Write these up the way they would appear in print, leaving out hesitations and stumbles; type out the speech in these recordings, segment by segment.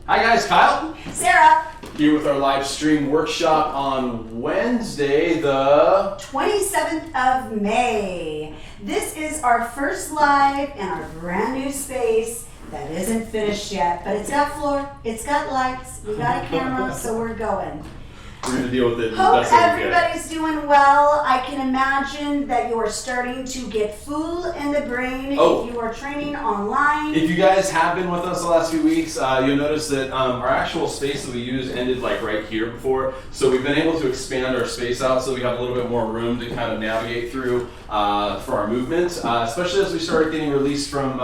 Hi guys, Kyle. Sarah. Here with our live stream workshop on Wednesday, the 27th of May. This is our first live in our brand new space that isn't finished yet, but it's got floor, it's got lights, we got a camera, so we're going. We're going to deal with it. Hope everybody's doing well. I can imagine that you are starting to get full in the brain if you are training online. If you guys have been with us the last few weeks, you'll notice that our actual space that we use ended like right here before. So we've been able to expand our space out so we have a little bit more room to kind of navigate through for our movement, especially as we started getting released from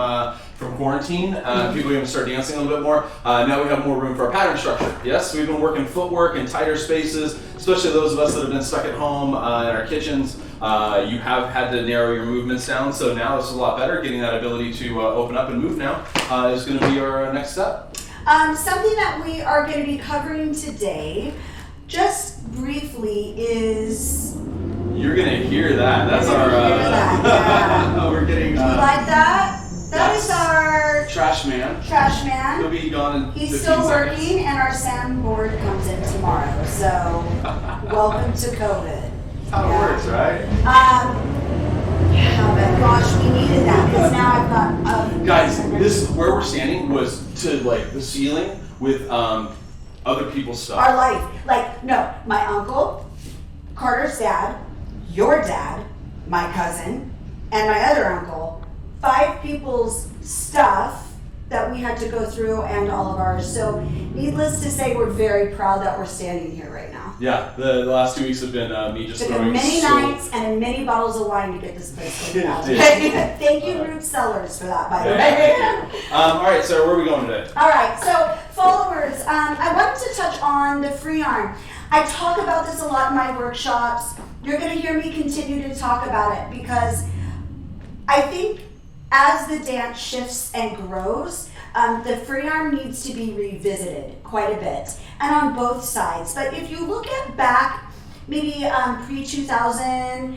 quarantine. People even start dancing a little bit more. Now we have more room for our pattern structure. Yes, we've been working footwork in tighter spaces, especially those of us that have been stuck at home in our kitchens. You have had to narrow your movements down, so now it's a lot better. Getting that ability to open up and move now is going to be our next step. Something that we are going to be covering today, just briefly, is... You're going to hear that. That's our... Yeah. We're getting... Do you like that? That is our trash man. Trash man. He'll be gone in 15 He's still seconds. working, and our soundboard comes in tomorrow. So, welcome to COVID. That's how it works, right? Yeah, but gosh, we needed that because now I've got. Guys, this where we're standing was to like the ceiling with other people's stuff. Our life, my uncle, Carter's dad, your dad, my cousin, and my other uncle. 5 people's stuff that we had to go through and all of ours. So needless to say, we're very proud that we're standing here right now. Yeah, the last 2 weeks have been me just throwing many nights and many bottles of wine to get this place cleaned out. Thank you, Root Cellars, for that, by the way. All right, so where are we going today? All right, so followers, I wanted to touch on the free arm. I talk about this a lot in my workshops. You're going to hear me continue to talk about it because I think as the dance shifts and grows, the free arm needs to be revisited quite a bit, and on both sides. But if you look at back, maybe pre-2000,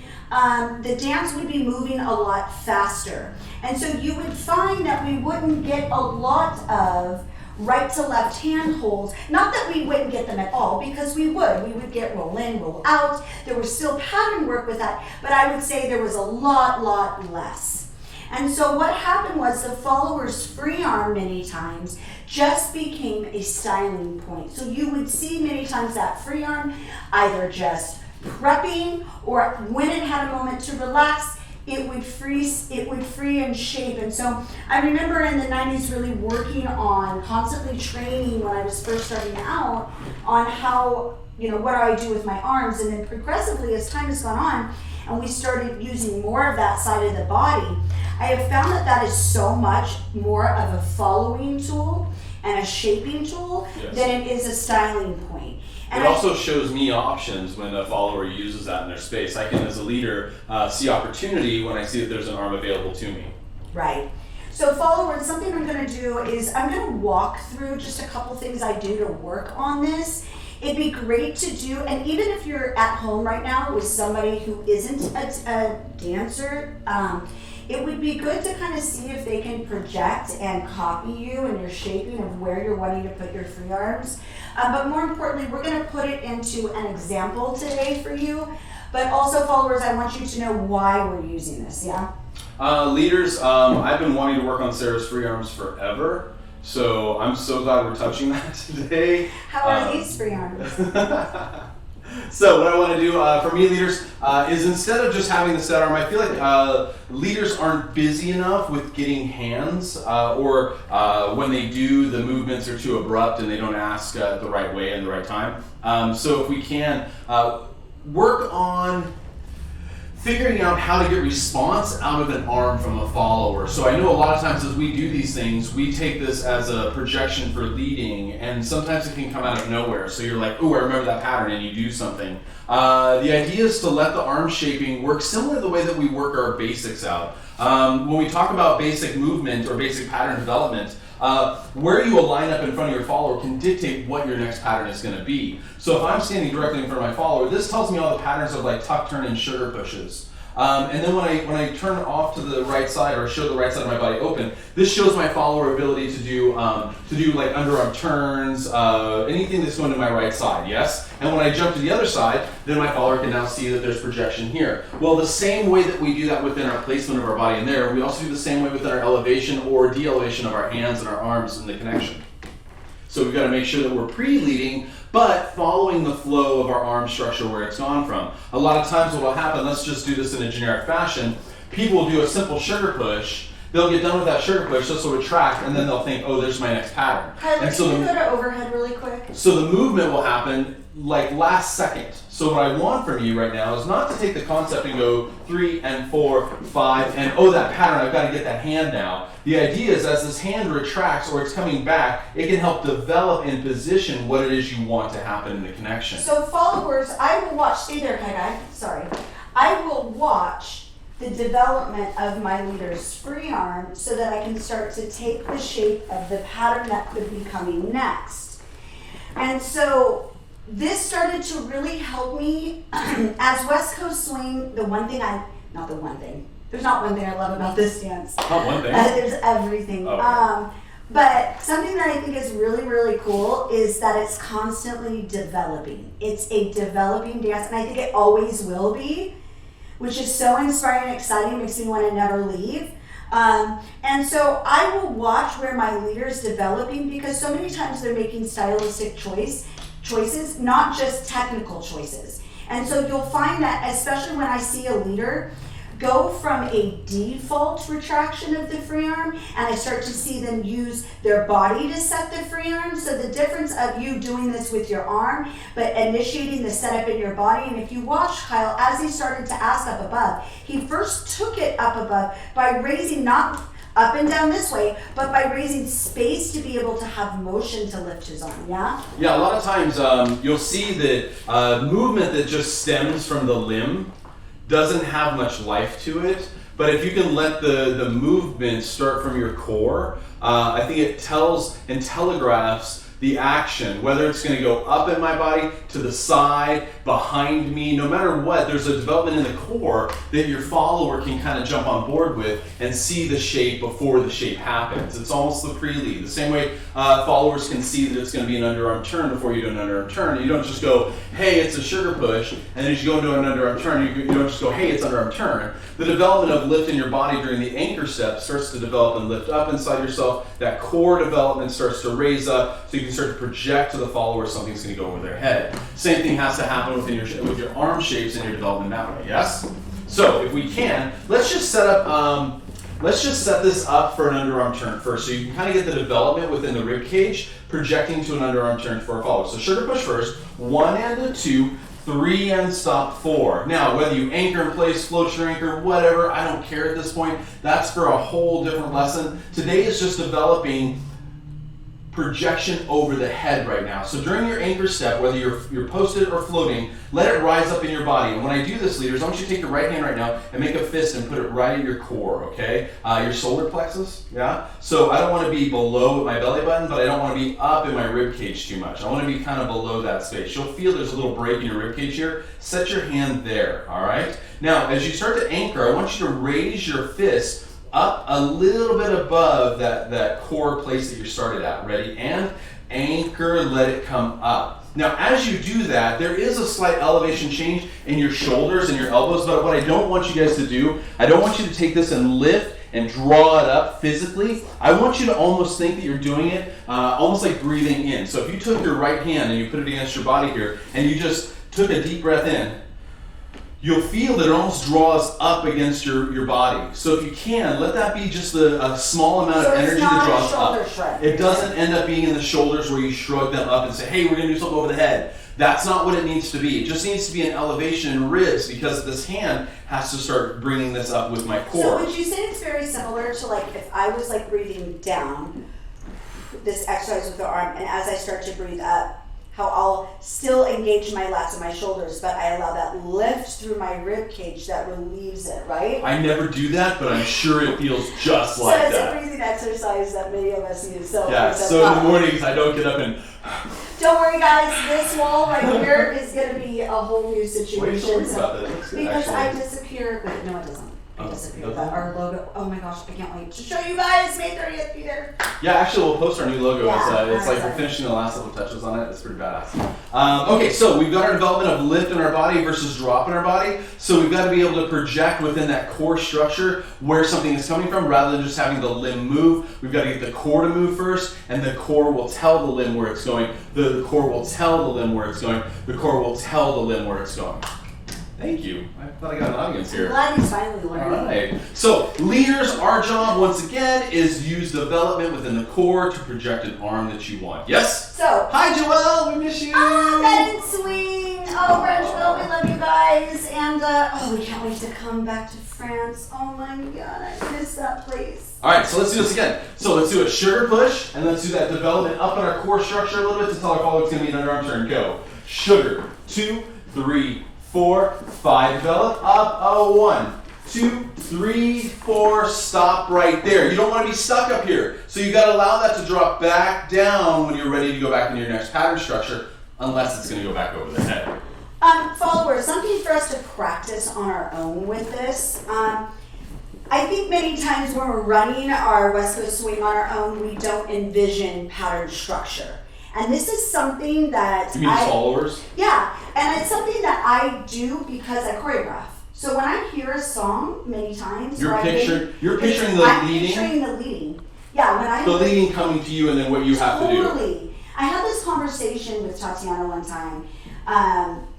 the dance would be moving a lot faster. And so you would find that we wouldn't get a lot of right to left hand holds. Not that we wouldn't get them at all, because we would. We would get roll in, roll out. There was still pattern work with that, but I would say there was a lot less. And so what happened was the followers' free arm many times just became a styling point. So you would see many times that free arm either just prepping, or when it had a moment to relax, it would free and shape. And so I remember in the 90s really working on, constantly training when I was first starting out on how, what do I do with my arms? And then progressively as time has gone on and we started using more of that side of the body, I have found that is so much more of a following tool and a shaping tool than it is a styling point. And it also shows me options when a follower uses that in their space. I can, as a leader, see opportunity when I see that there's an arm available to me. Right. So followers, something I'm going to do is I'm going to walk through just a couple things I do to work on this. It'd be great to do, and even if you're at home right now with somebody who isn't a dancer, it would be good to kind of see if they can project and copy you and your shaping of where you're wanting to put your free arms. But more importantly, we're going to put it into an example today for you. But also, followers, I want you to know why we're using this, yeah? Leaders, I've been wanting to work on Sarah's free arms forever. So I'm so glad we're touching that today. How are these free arms? So what I want to do for me, leaders, is instead of just having the set arm, I feel like leaders aren't busy enough with getting hands, or when they do, the movements are too abrupt and they don't ask the right way and the right time. So if we can work on figuring out how to get response out of an arm from a follower. So I know a lot of times as we do these things, we take this as a projection for leading, and sometimes it can come out of nowhere. So you're like, oh, I remember that pattern, and you do something. The idea is to let the arm shaping work similar to the way that we work our basics out. When we talk about basic movement or basic pattern development, where you align up in front of your follower can dictate what your next pattern is going to be. So if I'm standing directly in front of my follower, this tells me all the patterns of like tuck, turn, and sugar pushes. And then when I turn off to the right side or show the right side of my body open, this shows my follower ability to do like underarm turns, anything that's going to my right side, yes? And when I jump to the other side, then my follower can now see that there's projection here. Well, the same way that we do that within our placement of our body in there, we also do the same way within our elevation or de-elevation of our hands and our arms in the connection. So we've got to make sure that we're pre-leading, but following the flow of our arm structure where it's gone from. A lot of times what will happen, let's just do this in a generic fashion, people will do a simple sugar push, they'll get done with that sugar push, this will retract, and then they'll think, oh, there's my next pattern. Kyler, and so can you go to overhead really quick? So the movement will happen like last second. So what I want from you right now is not to take the concept and go 3 and 4, 5, and oh, that pattern, I've got to get that hand now. The idea is as this hand retracts or it's coming back, it can help develop and position what it is you want to happen in the connection. So followers, I will watch, stay there, Kai, sorry. I will watch the development of my leader's free arm so that I can start to take the shape of the pattern that could be coming next. And so this started to really help me as West Coast Swing. There's not one thing I love about this dance. Not one thing. There's everything. Okay. But something that I think is really, really cool is that it's constantly developing. It's a developing dance, and I think it always will be, which is so inspiring and exciting, makes me want to never leave. And so I will watch where my leader's developing, because so many times they're making stylistic choices, not just technical choices. And so you'll find that, especially when I see a leader go from a default retraction of the free arm, and I start to see them use their body to set the free arm. So the difference of you doing this with your arm, but initiating the setup in your body. And if you watch Kyle, as he started to ask up above, he first took it up above by raising, not up and down this way, but by raising space to be able to have motion to lift his arm, yeah? Yeah, a lot of times you'll see that movement that just stems from the limb doesn't have much life to it, but if you can let the movement start from your core, I think it tells and telegraphs the action, whether it's going to go up in my body, to the side, behind me, no matter what, there's a development in the core that your follower can kind of jump on board with and see the shape before the shape happens. It's almost the pre-lead. The same way followers can see that it's going to be an underarm turn before you do an underarm turn. You don't just go, hey, it's a sugar push, and then as you go into an underarm turn, you don't just go, hey, it's underarm turn. The development of lifting your body during the anchor step starts to develop and lift up inside yourself. That core development starts to raise up, so you can start to project to the follower something's going to go over their head. Same thing has to happen with your arm shapes and your development that way. Yes. So if we can, let's just set this up for an underarm turn first, so you can kind of get the development within the rib cage, projecting to an underarm turn for a follower. So sugar push first, 1 and a 2. 3 and stop 4. Now, whether you anchor in place, float your anchor, whatever, I don't care at this point. That's for a whole different lesson. Today is just developing projection over the head right now. So during your anchor step, whether you're posted or floating, let it rise up in your body. And when I do this, leaders, I want you to take your right hand right now and make a fist and put it right at your core, okay? Your solar plexus, yeah? So I don't want to be below my belly button, but I don't want to be up in my rib cage too much. I want to be kind of below that space. You'll feel there's a little break in your rib cage here. Set your hand there, all right? Now, as you start to anchor, I want you to raise your fist up a little bit above that core place that you started at. Ready? And anchor, let it come up. Now, as you do that, there is a slight elevation change in your shoulders and your elbows, but what I don't want you guys to do, I don't want you to take this and lift and draw it up physically. I want you to almost think that you're doing it almost like breathing in. So if you took your right hand and you put it against your body here, and you just took a deep breath in, you'll feel that it almost draws up against your body. So if you can, let that be just a small amount of energy that draws up. Shrug. It doesn't end up being in the shoulders where you shrug them up and say, hey, we're going to do something over the head. That's not what it needs to be. It just needs to be an elevation in ribs, because this hand has to start bringing this up with my core. So would you say it's very similar to like if I was like breathing down, this exercise with the arm, and as I start to breathe up, how I'll still engage my lats and my shoulders, but I allow that lift through my rib cage that relieves it, right? I never do that, but I'm sure it feels just like that. So it's a breathing exercise that many of us use. So yeah, so in the mornings I don't get up and Don't worry, guys. This wall right here is going to be a whole new situation. Why are you so worried about that? It looks good, Because actually. I disappear. Wait, no, it doesn't. I Oh, disappear. doesn't? But our logo. Oh my gosh, I can't wait to show you guys. May 30th, be there. Yeah, actually, we'll post our new logo. Yeah, It's like we're finishing the last little touches on it. It's pretty badass. Okay, so we've got our development of lift in our body versus drop in our body. So we've got to be able to project within that core structure where something is coming from rather than just having the limb move. We've got to get the core to move first, and the core will tell the limb where it's going. The core will tell the limb where it's going. The core will tell the limb where it's going. Thank you. I thought I got an audience I'm here. glad he's finally learning. All right. So, leaders, our job, once again, is use development within the core to project an arm that you want. Yes? So, Hi, Joelle. We miss you. Vann and Swing. Oh, Frenchville, we love you guys. And, we can't wait to come back to France. Oh my God, I miss that place. All right, so let's do this again. So let's do a sugar push, and let's do that development up in our core structure a little bit to tell our follow it's going to be an underarm turn. Go. Sugar. 2, 3, 4, 5. Develop. Up. 1, 2, 3, 4. Stop right there. You don't want to be stuck up here. So you got to allow that to drop back down when you're ready to go back into your next pattern structure, unless it's going to go back over the head. Followers, something for us to practice on our own with this. I think many times when we're running our West Coast swing on our own, we don't envision pattern structure. And this is something that You mean followers? Yeah, and it's something that I do because I choreograph. So when I hear a song many times, You're picturing the I'm leading? picturing the leading. Yeah, when I The leading coming to you and then what you have to do. Totally. I had this conversation with Tatiana one time.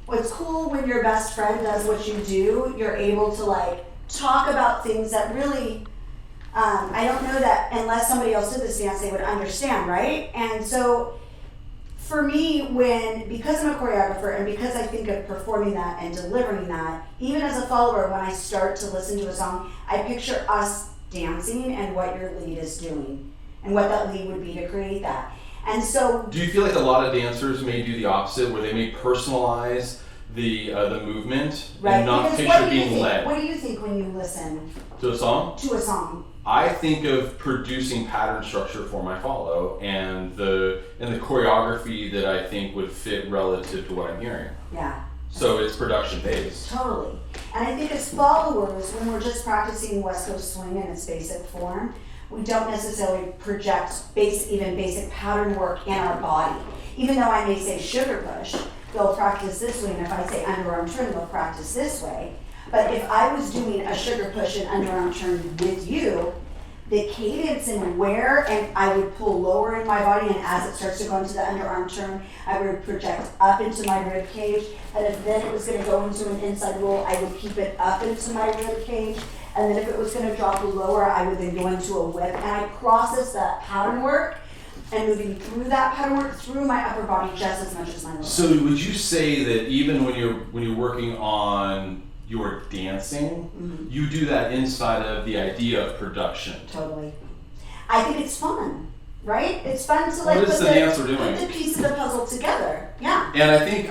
What's cool when your best friend does what you do, you're able to like talk about things that really, I don't know that unless somebody else did this dance, they would understand, right? And so for me, because I'm a choreographer and because I think of performing that and delivering that, even as a follower, when I start to listen to a song, I picture us dancing and what your lead is doing and what that lead would be to create that. And so, do you feel like a lot of dancers may do the opposite, where they may personalize the movement and not picture being led? What do you think when you listen to a song? To a song. I think of producing pattern structure for my follow and the choreography that I think would fit relative to what I'm hearing. Yeah. So it's production based. Totally. And I think as followers, when we're just practicing West Coast swing in its basic form, we don't necessarily project basic pattern work in our body. Even though I may say sugar push, they'll practice this way, and if I say underarm turn, they'll practice this way. But if I was doing a sugar push and underarm turn with you, the cadence and where, and I would pull lower in my body, and as it starts to go into the underarm turn, I would project up into my rib cage, and if then it was going to go into an inside roll, I would keep it up into my rib cage, and then if it was going to drop lower, I would then go into a whip, and I process that pattern work and moving through that pattern work through my upper body just as much as my lower. So would you say that even when you're working on your dancing, you do that inside of the idea of production? Totally. I think it's fun, right? It's fun to like what is the dance we're doing? Put the piece of the puzzle together. Yeah. And I think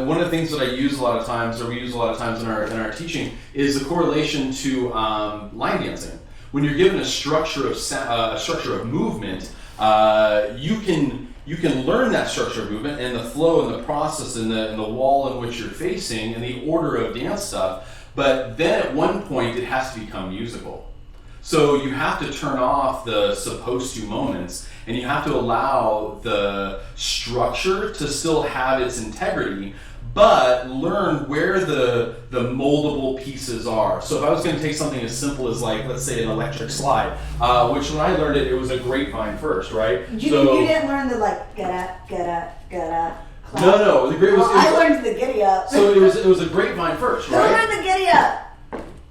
one of the things that I use a lot of times, or we use a lot of times in our teaching, is the correlation to line dancing. When you're given a structure of movement, you can learn that structure of movement and the flow and the process and the wall in which you're facing and the order of dance stuff, but then at one point it has to become musical. So you have to turn off the supposed to moments and you have to allow the structure to still have its integrity, but learn where the moldable pieces are. So if I was going to take something as simple as, like, let's say an electric slide, which when I learned it was a grapevine first, right? You didn't learn the like get up, clap. No. I learned the giddy up. So it was a grapevine first, right? I learned the giddy up.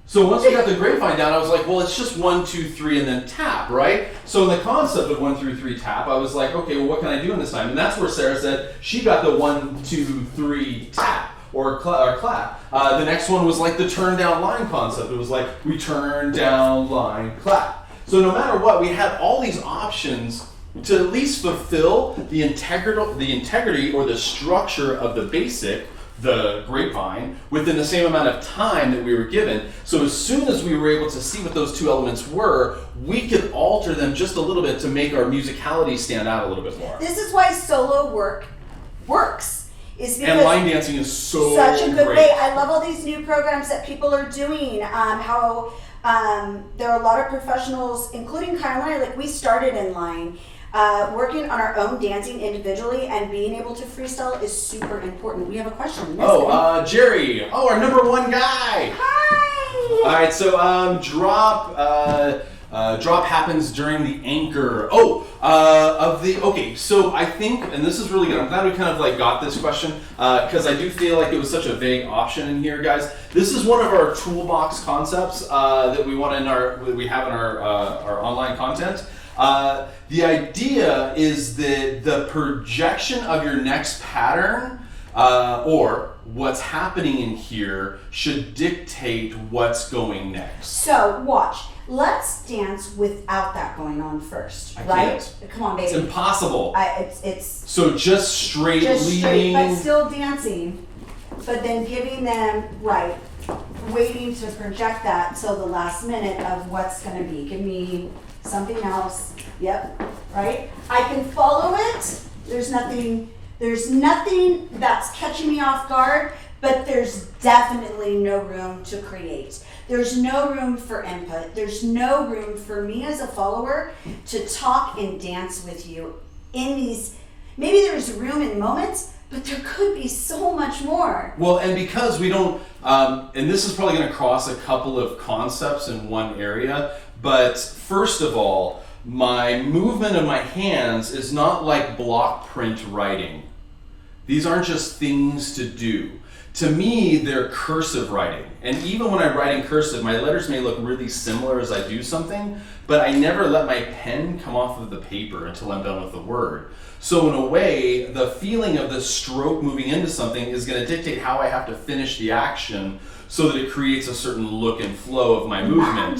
So once we got the grapevine down, I was like, well, it's just 1, 2, 3, and then tap, right? So in the concept of 1, 2, 3 tap, I was like, okay, well, what can I do in this time? And that's where Sarah said she got the 1, 2, 3 tap or clap. The next one was like the turn down line concept. It was like we turn down line clap. So no matter what, we had all these options to at least fulfill the integrity or the structure of the basic, the grapevine, within the same amount of time that we were given. So as soon as we were able to see what those two elements were, we could alter them just a little bit to make our musicality stand out a little bit more. This is why solo work works. Is because and line dancing is so such a good great. way. I love all these new programs that people are doing. How there are a lot of professionals, including Kyle and I, like we started in line. Working on our own dancing individually and being able to freestyle is super important. We have a question. Jerry. Oh, our number one guy. Hi. All right, so drop happens during the anchor. Okay, so I think, and this is really good. I'm glad we kind of like got this question because I do feel like it was such a vague option in here, guys. This is one of our toolbox concepts that we have in our online content. The idea is that the projection of your next pattern or what's happening in here should dictate what's going next. So watch. Let's dance without that going on first, I right? can't. Come on, baby. It's impossible. It's So just straight leading. straight, but still dancing. But then giving them waiting to project that till the last minute of what's going to be. Give me something else. Yep. Right. I can follow it. There's nothing that's catching me off guard. But there's definitely no room to create. There's no room for input. There's no room for me as a follower to talk and dance with you in these. Maybe there's room in moments, but there could be so much more. Well, and because we don't, and this is probably going to cross a couple of concepts in one area, but first of all, my movement of my hands is not like block print writing. These aren't just things to do. To me, they're cursive writing. And even when I write in cursive, my letters may look really similar as I do something, but I never let my pen come off of the paper until I'm done with the word. So in a way, the feeling of the stroke moving into something is going to dictate how I have to finish the action so that it creates a certain look and flow of my movement.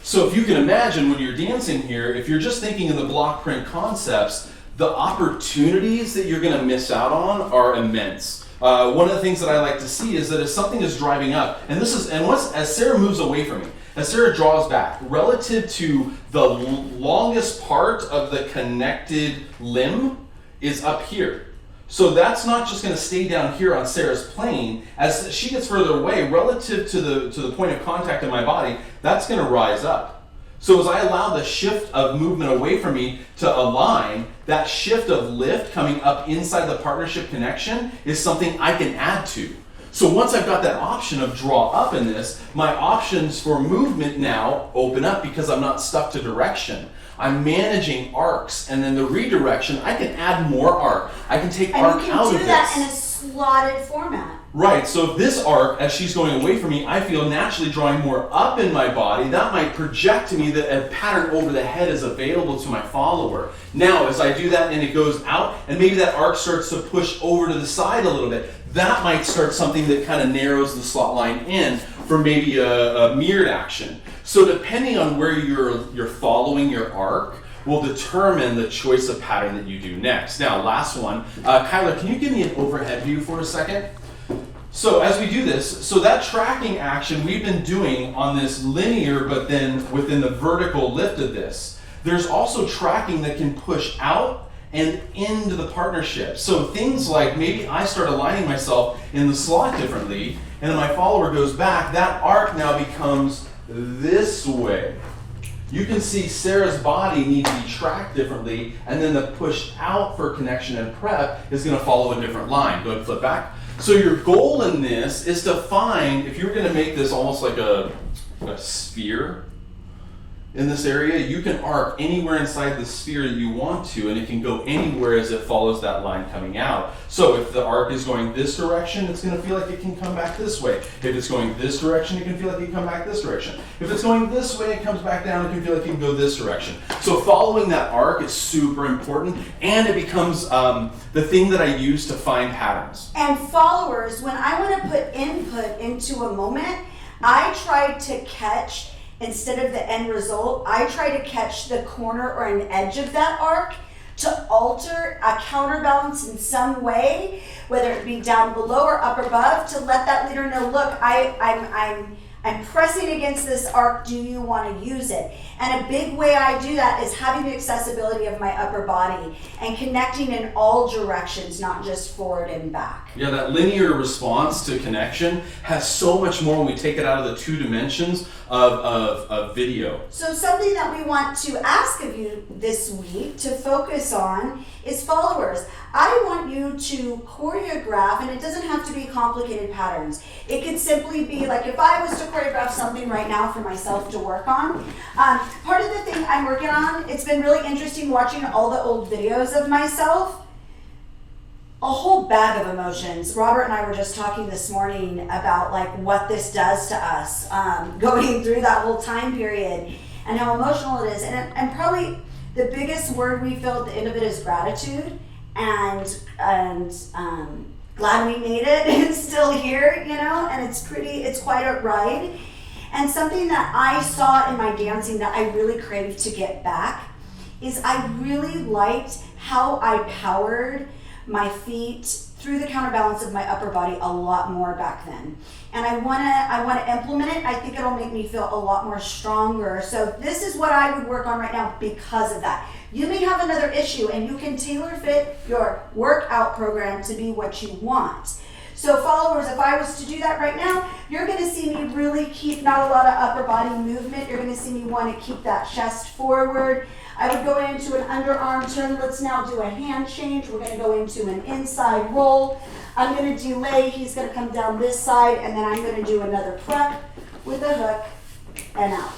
So if you can imagine when you're dancing here, if you're just thinking of the block print concepts, the opportunities that you're going to miss out on are immense. One of the things that I like to see is that if something is driving up, as Sarah moves away from me, as Sarah draws back, relative to the longest part of the connected limb is up here. So that's not just going to stay down here on Sarah's plane. As she gets further away, relative to the point of contact in my body, that's going to rise up. So as I allow the shift of movement away from me to align, that shift of lift coming up inside the partnership connection is something I can add to. So once I've got that option of draw up in this, my options for movement now open up because I'm not stuck to direction. I'm managing arcs, and then the redirection, I can add more arc. I can take arc out of this. And you can do that in a slotted format. Right, so this arc, as she's going away from me, I feel naturally drawing more up in my body. That might project to me that a pattern over the head is available to my follower. Now, as I do that and it goes out, and maybe that arc starts to push over to the side a little bit, that might start something that kind of narrows the slot line in for maybe a mirrored action. So depending on where you're following your arc, will determine the choice of pattern that you do next. Now, last one. Kyler, can you give me an overhead view for a second? So as we do this, so that tracking action we've been doing on this linear, but then within the vertical lift of this, there's also tracking that can push out and into the partnership. So things like maybe I start aligning myself in the slot differently, and then my follower goes back, that arc now becomes this way. You can see Sarah's body needs to be tracked differently, and then the push out for connection and prep is going to follow a different line. Go ahead, flip back. So your goal in this is to find, if you're going to make this almost like a sphere in this area, you can arc anywhere inside the sphere that you want to, and it can go anywhere as it follows that line coming out. So if the arc is going this direction, it's going to feel like it can come back this way. If it's going this direction, it can feel like it can come back this direction. If it's going this way, it comes back down, it can feel like it can go this direction. So following that arc is super important, and it becomes the thing that I use to find patterns. And followers, when I want to put input into a moment, I try to catch, instead of the end result, I try to catch the corner or an edge of that arc to alter a counterbalance in some way, whether it be down below or up above, to let that leader know, look, I'm I'm pressing against this arc. Do you want to use it? And a big way I do that is having the accessibility of my upper body and connecting in all directions, not just forward and back. Yeah, that linear response to connection has so much more when we take it out of the 2 dimensions of video. So something that we want to ask of you this week to focus on is followers. I want you to choreograph, and it doesn't have to be complicated patterns. It could simply be like if I was to choreograph something right now for myself to work on. Part of the thing I'm working on, it's been really interesting watching all the old videos of myself. A whole bag of emotions. Robert and I were just talking this morning about like what this does to us, going through that whole time period and how emotional it is. And probably the biggest word we feel at the end of it is gratitude and glad we made it. It's still here, you know, and it's quite a ride. And something that I saw in my dancing that I really craved to get back is I really liked how I powered my feet through the counterbalance of my upper body a lot more back then. And I wanna implement it. I think it'll make me feel a lot more stronger. So this is what I would work on right now because of that. You may have another issue and you can tailor fit your workout program to be what you want. So followers, if I was to do that right now, you're gonna see me really keep not a lot of upper body movement. You're gonna see me wanna keep that chest forward. I would go into an underarm turn. Let's now do a hand change. We're gonna go into an inside roll. I'm gonna delay, he's gonna come down this side, and then I'm gonna do another prep with a hook and out.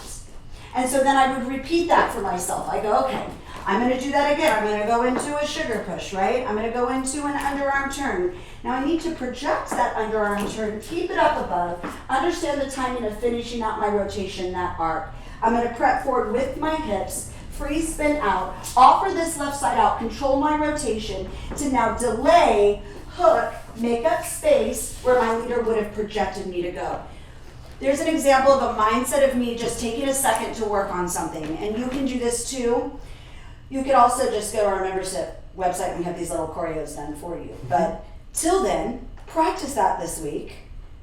And so then I would repeat that for myself. I go, okay, I'm gonna do that again. I'm gonna go into a sugar push, right? I'm gonna go into an underarm turn. Now I need to project that underarm turn, keep it up above, understand the timing of finishing out my rotation, that arc. I'm gonna prep forward with my hips, free spin out, offer this left side out, control my rotation to now delay, hook, make up space where my leader would have projected me to go. There's an example of a mindset of me just taking a second to work on something, and you can do this too. You could also just go to our membership website and we have these little choreos done for you. But till then, practice that this week.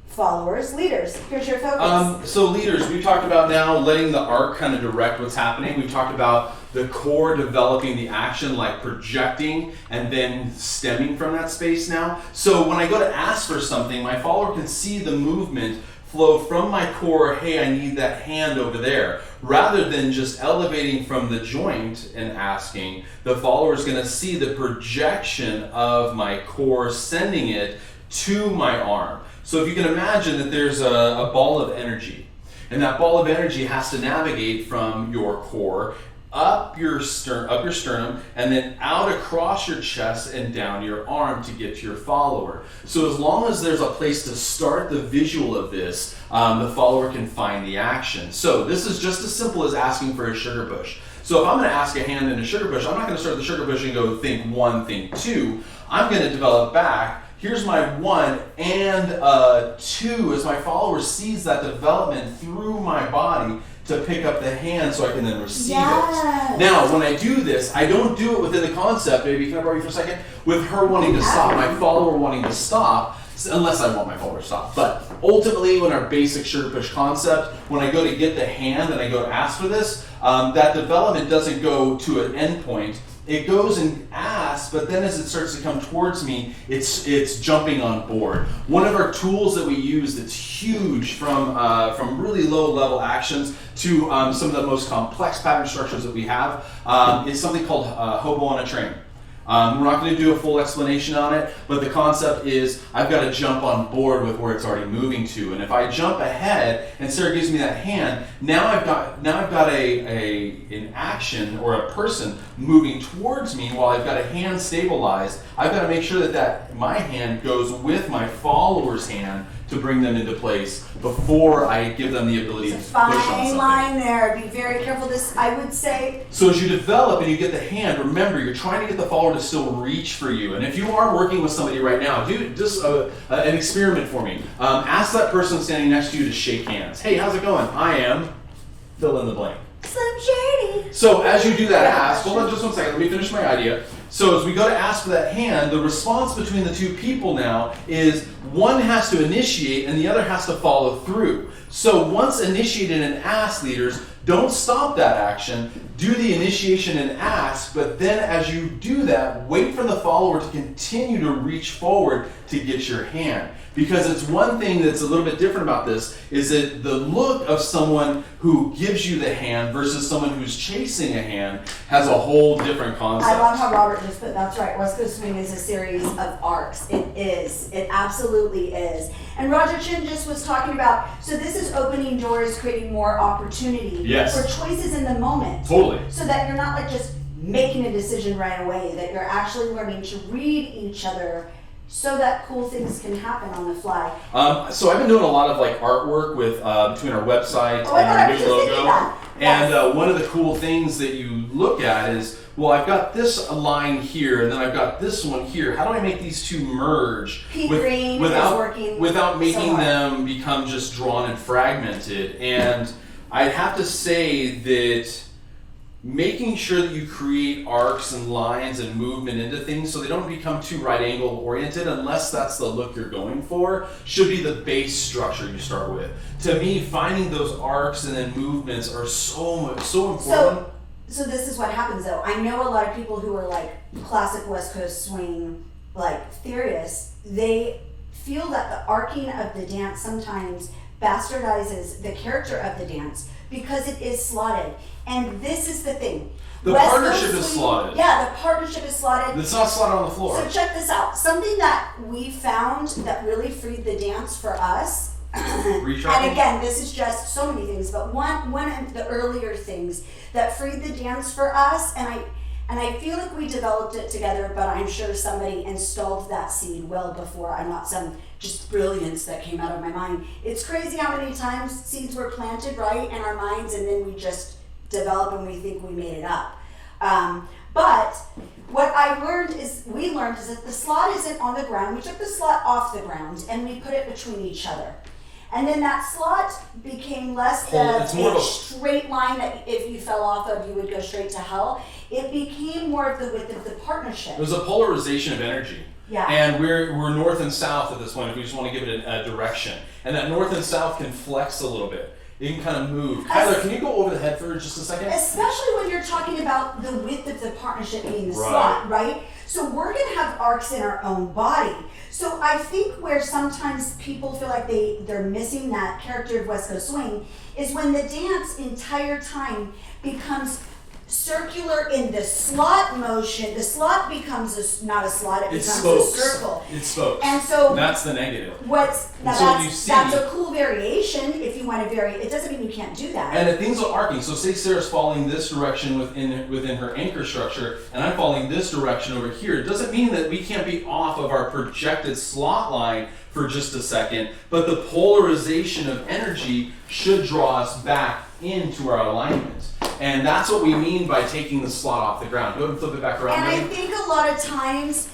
Followers, leaders, here's your focus. So leaders, we talked about now letting the arc kind of direct what's happening. We've talked about the core developing the action, like projecting and then stemming from that space now. So when I go to ask for something, my follower can see the movement flow from my core, hey, I need that hand over there. Rather than just elevating from the joint and asking, the follower is going to see the projection of my core sending it to my arm. So if you can imagine that there's a ball of energy, and that ball of energy has to navigate from your core up your sternum, and then out across your chest and down your arm to get to your follower. So as long as there's a place to start the visual of this, the follower can find the action. So this is just as simple as asking for a sugar push. So if I'm going to ask a hand in a sugar push, I'm not going to start the sugar push and go think 1, think 2. I'm going to develop back. Here's my 1 and 2 as my follower sees that development through my body to pick up the hand so I can then receive it. Now, when I do this, I don't do it within the concept, baby, can I borrow you for a second? With her wanting to stop, my follower wanting to stop, unless I want my follower to stop. But ultimately, when our basic sugar push concept, when I go to get the hand and I go to ask for this, that development doesn't go to an end point. It goes and asks, but then as it starts to come towards me, it's jumping on board. One of our tools that we use that's huge from really low level actions to some of the most complex pattern structures that we have is something called hobo on a train. We're not going to do a full explanation on it, but the concept is I've got to jump on board with where it's already moving to. And if I jump ahead and Sarah gives me that hand, now I've got an action or a person moving towards me while I've got a hand stabilized. I've got to make sure that my hand goes with my follower's hand to bring them into place before I give them the ability to push on something. Fine line there. Be very careful. This, I would say. So as you develop and you get the hand, remember you're trying to get the follower to still reach for you. And if you are working with somebody right now, do just an experiment for me. Ask that person standing next to you to shake hands. Hey, how's it going? I am. Fill in the blank. Slim Shady. So as you do that, ask. Hold on just 1 second. Let me finish my idea. So as we go to ask for that hand, the response between the two people now is one has to initiate and the other has to follow through. So once initiated and asked, leaders, don't stop that action. Do the initiation and ask, but then as you do that, wait for the follower to continue to reach forward to get your hand. Because it's one thing that's a little bit different about this is that the look of someone who gives you the hand versus someone who's chasing a hand has a whole different concept. I love how Robert just put, that's right, West Coast Swing is a series of arcs. It is. It absolutely is. And Roger Chin just was talking about, so this is opening doors, creating more opportunity Yes. for choices in the moment. Totally. So that you're not like just making a decision right away, that you're actually learning to read each other so that cool things can happen on the fly. So I've been doing a lot of like artwork with between our website Oh my God, I and was our just new thinking logo. that. Yes. And one of the cool things that you look at is, well, I've got this line here, and then I've got this one here. How do I make these two merge Pea green is working without so making hard. them become just drawn and fragmented? And I'd have to say that making sure that you create arcs and lines and movement into things so they don't become too right angle oriented unless that's the look you're going for should be the base structure you start with. To me, finding those arcs and then movements are so important. So this is what happens though. I know a lot of people who are like classic West Coast swing like theorists, they feel that the arcing of the dance sometimes bastardizes the character of the dance because it is slotted. And this is the thing. The West partnership Coast is swing- slotted. Yeah, the partnership is slotted. It's not slotted on the floor. So check this out. Something that we found that really freed the dance for us. Recharging? And again, this is just so many things, but one of the earlier things that freed the dance for us, and I feel like we developed it together, but I'm sure somebody installed that seed well before. I'm not some just brilliance that came out of my mind. It's crazy how many times seeds were planted right in our minds, and then we just develop and we think we made it up. But what we learned is that the slot isn't on the ground. We took the slot off the ground and we put it between each other. And then that slot became less It's more of a a- straight line that if you fell off of, you would go straight to hell. It became more of the width of the partnership. There's a polarization of energy. Yeah. And we're north and south at this point if we just want to give it a direction. And that north and south can flex a little bit. It can kind of move. Kyler, can you go over the head for just a second? Especially when you're talking about the width of the partnership being the Right. slot, right? So we're gonna have arcs in our own body. So I think where sometimes people feel like they're missing that character of West Coast Swing is when the dance entire time becomes circular in the slot motion. The slot becomes not a slot, it It's becomes spokes. a circle. It's spokes. And so That's the negative. that's a cool variation if you want to vary. It doesn't mean you can't do that. And if things are arcing, so say Sarah's falling this direction within her anchor structure, and I'm falling this direction over here, it doesn't mean that we can't be off of our projected slot line for just a second, but the polarization of energy should draw us back into our alignment. And that's what we mean by taking the slot off the ground. Go ahead and flip it back around. And I Megan. think a lot of times,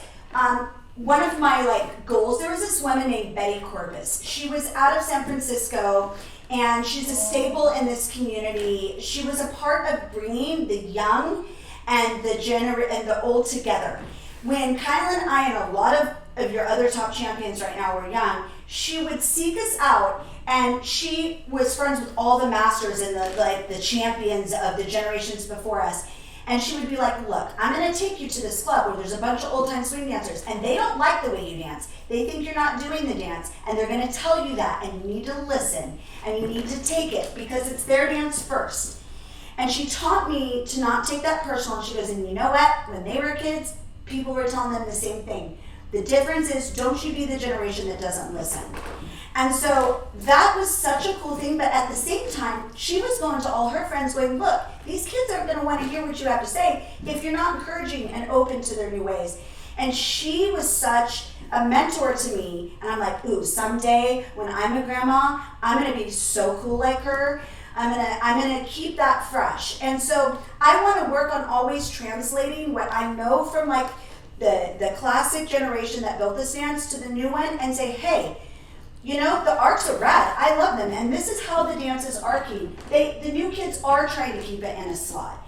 one of my goals, there was this woman named Betty Corpus. She was out of San Francisco and she's a staple in this community. She was a part of bringing the young and the old together. When Kyle and I and a lot of your other top champions right now were young, she would seek us out, and she was friends with all the masters and the champions of the generations before us. And she would be like, look, I'm going to take you to this club where there's a bunch of old-time swing dancers, and they don't like the way you dance. They think you're not doing the dance, and they're going to tell you that, and you need to listen, and you need to take it, because it's their dance first. And she taught me to not take that personal, and she goes, and you know what? When they were kids, people were telling them the same thing. The difference is, don't you be the generation that doesn't listen. And so that was such a cool thing, but at the same time, she was going to all her friends going, look, these kids aren't going to want to hear what you have to say if you're not encouraging and open to their new ways. And she was such a mentor to me, and I'm like, ooh, someday when I'm a grandma, I'm going to be so cool like her. I'm gonna keep that fresh. And so I want to work on always translating what I know from the classic generation that built this dance to the new one and say, hey, you know, the arcs are rad. I love them. And this is how the dance is arcing. The new kids are trying to keep it in a slot.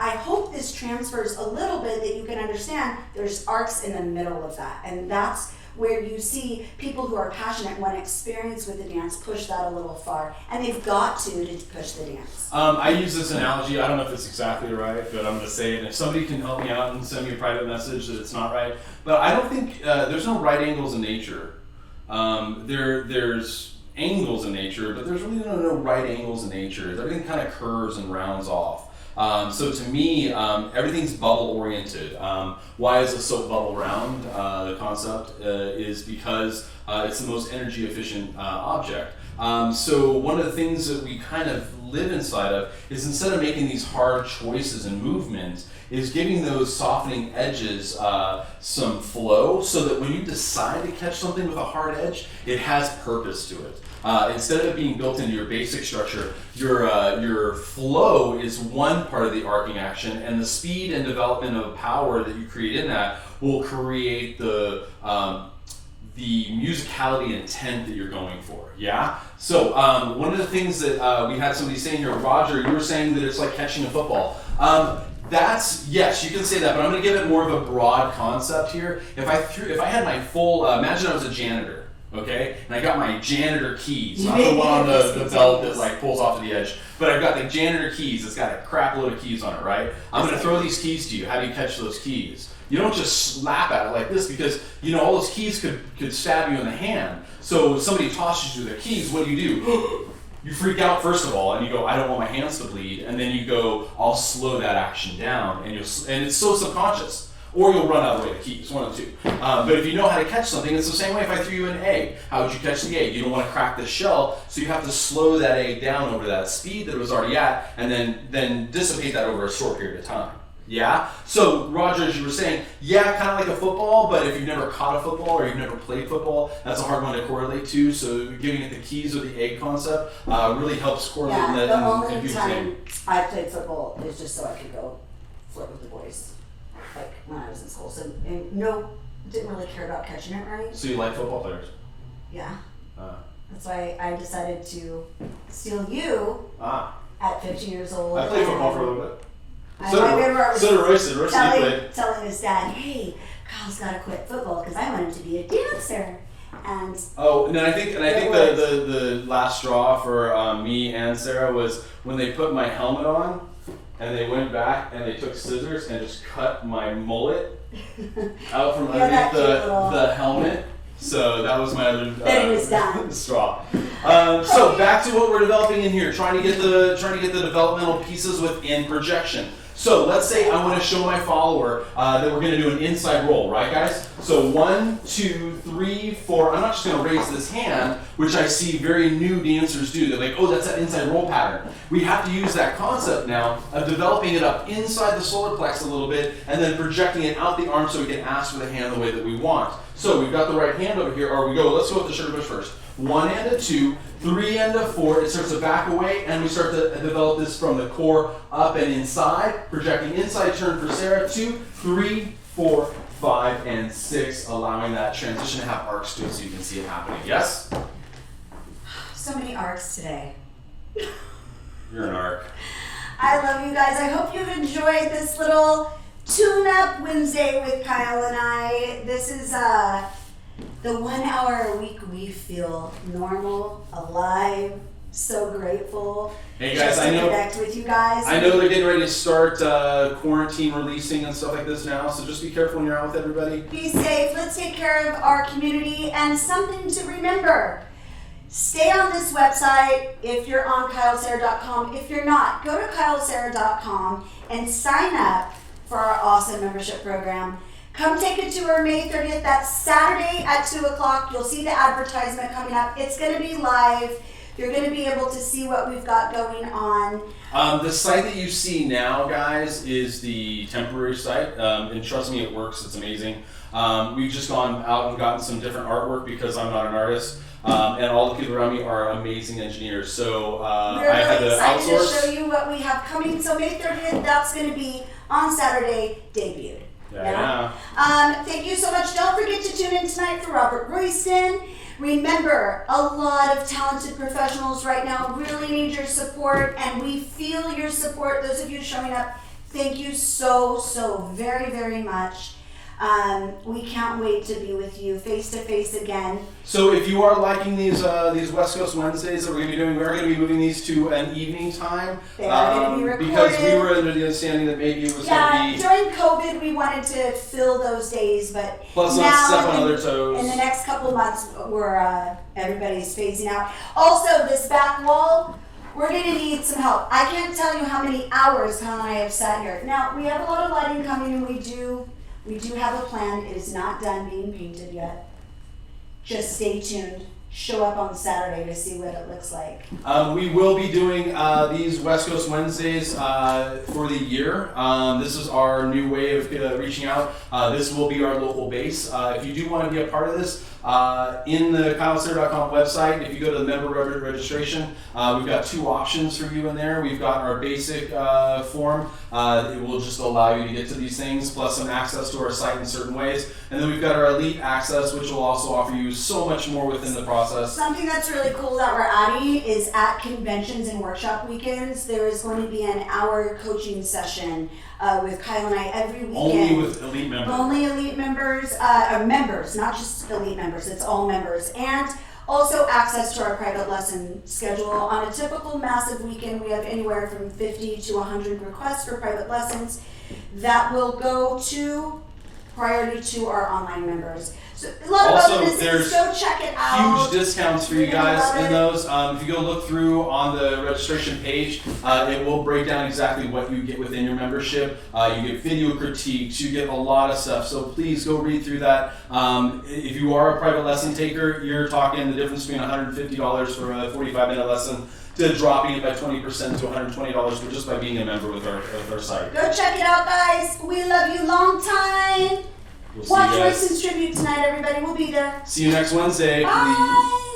I hope this transfers a little bit that you can understand there's arcs in the middle of that. And that's where you see people who are passionate, want experience with the dance, push that a little far. And they've got to push the dance. I use this analogy. I don't know if it's exactly right, but I'm going to say it. If somebody can help me out and send me a private message that it's not right. But I don't think there's no right angles in nature. There's angles in nature, but there's really no right angles in nature. Everything kind of curves and rounds off. So to me, everything's bubble oriented. Why is a soap bubble round? The concept is because it's the most energy efficient object. So one of the things that we kind of live inside of is, instead of making these hard choices and movements, is giving those softening edges some flow, so that when you decide to catch something with a hard edge, it has purpose to it. Instead of it being built into your basic structure, your flow is one part of the arcing action, and the speed and development of power that you create in that will create the musicality and intent that you're going for. Yeah. So one of the things that we had somebody saying here, Roger, you were saying that it's like catching a football. That's, yes, you can say that, but I'm going to give it more of a broad concept here. If I had my full, imagine I was a janitor, okay, and I got my janitor keys, not the one on the belt that like pulls off to the edge, but I've got the janitor keys. It's got a crap load of keys on it, right? I'm going to throw these keys to you. How do you catch those keys? You don't just slap at it like this, because you know all those keys could stab you in the hand. So if somebody tosses you the keys, what do? You freak out first of all, and you go, I don't want my hands to bleed, and then you go, I'll slow that action down, and it's so subconscious. Or you'll run out of the way of the keys, one of the two. But if you know how to catch something, it's the same way if I threw you an egg. How would you catch the egg? You don't want to crack the shell, so you have to slow that egg down over that speed that it was already at, and then dissipate that over a short period of time. Yeah? So, Roger, as you were saying, yeah, kind of like a football, but if you've never caught a football or you've never played football, that's a hard one to correlate to. So, giving it the keys or the egg concept really helps correlate Yeah, that. the only time I played football is just so I could go flirt with the boys, like when I was in school. So, and no, didn't really care about catching it, right? So, you like football players? Yeah. That's why I decided to steal you at 15 years old. I played football for a little bit. I remember I was Royce telling his dad, hey, Kyle's got to quit football because I want him to be a dancer. And I think the last straw for me and Sarah was when they put my helmet on, and they went back and they took scissors and just cut my mullet out from underneath the helmet. So that was my other straw. So back to what we're developing in here, trying to get the developmental pieces within projection. So let's say I want to show my follower that we're going to do an inside roll, right, guys? So 1, 2, 3, 4. I'm not just going to raise this hand, which I see very new dancers do. They're like, oh, that's that inside roll pattern. We have to use that concept now of developing it up inside the solar plex a little bit, and then projecting it out the arm so we can ask for the hand the way that we want. So we've got the right hand over here, or let's go with the sugar bush first. 1 and a 2, 3 and a 4, it starts to back away, and we start to develop this from the core up and inside, projecting inside turn for Sarah, 2, 3, 4, 5, and 6, allowing that transition to have arcs to it so you can see it happening. Yes? So many arcs today. You're an arc. I love you guys. I hope you've enjoyed this little tune-up Wednesday with Kyle and I. This is the 1 hour a week we feel normal, alive, so grateful. Hey guys, just to connect with you guys. I know they're getting ready to start quarantine releasing and stuff like this now, so just be careful when you're out with everybody. Be safe. Let's take care of our community. And something to remember. Stay on this website if you're on kylesarah.com. If you're not, go to kylesarah.com and sign up for our awesome membership program. Come take a tour May 30th. That's Saturday at 2 o'clock. You'll see the advertisement coming up. It's going to be live. You're going to be able to see what we've got going on. The site that you see now, guys, is the temporary site. And trust me, it works. It's amazing. We've just gone out and gotten some different artwork because I'm not an artist. And all the people around me are amazing engineers. So We're I had really to excited outsource. to show you what we have coming. So May 30th, that's going to be on Saturday, debuted. Yeah. Thank you so much. Don't forget to tune in tonight for Robert Royston. Remember, a lot of talented professionals right now really need your support, and we feel your support. Those of you showing up, Thank you so very, very much. We can't wait to be with you face to face again. So if you are liking these West Coast Wednesdays that we're going to be doing, we're going to be moving these to an evening time. They are going to be recorded. Because we were under the understanding that maybe it was going to be... during COVID we wanted to fill those days, but plus now not step on other toes. In the next couple months, everybody's phasing out. Also, this back wall, we're going to need some help. I can't tell you how many hours Kyle and I have sat here. Now, we have a lot of lighting coming, and we do have a plan. It is not done being painted yet. Just stay tuned. Show up on Saturday to see what it looks like. We will be doing these West Coast Wednesdays for the year. This is our new way of reaching out. This will be our local base. If you do want to be a part of this, in the KyleSayer.com website, if you go to the member registration, we've got two options for you in there. We've got our basic form. It will just allow you to get to these things, plus some access to our site in certain ways. And then we've got our elite access, which will also offer you so much more within the process. Something that's really cool that we're adding is at conventions and workshop weekends, there is going to be an hour coaching session with Kyle and I every weekend. Only with elite members. Only elite members, or members, not just elite members, it's all members. And also access to our private lesson schedule. On a typical massive weekend, we have anywhere from 50 to 100 requests for private lessons that will go to priority to our online members. So a lot of other businesses, go check it out. Huge discounts for you guys in those. If you go look through on the registration page, it will break down exactly what you get within your membership. You get video critiques, you get a lot of stuff. So please go read through that. If you are a private lesson taker, you're talking the difference between $150 for a 45-minute lesson to dropping it by 20% to $120 for just by being a member with our site. Go check it out, guys. We love you long time. We'll Watch Royston's tribute tonight, everybody. We'll be there. See you next Wednesday. Bye.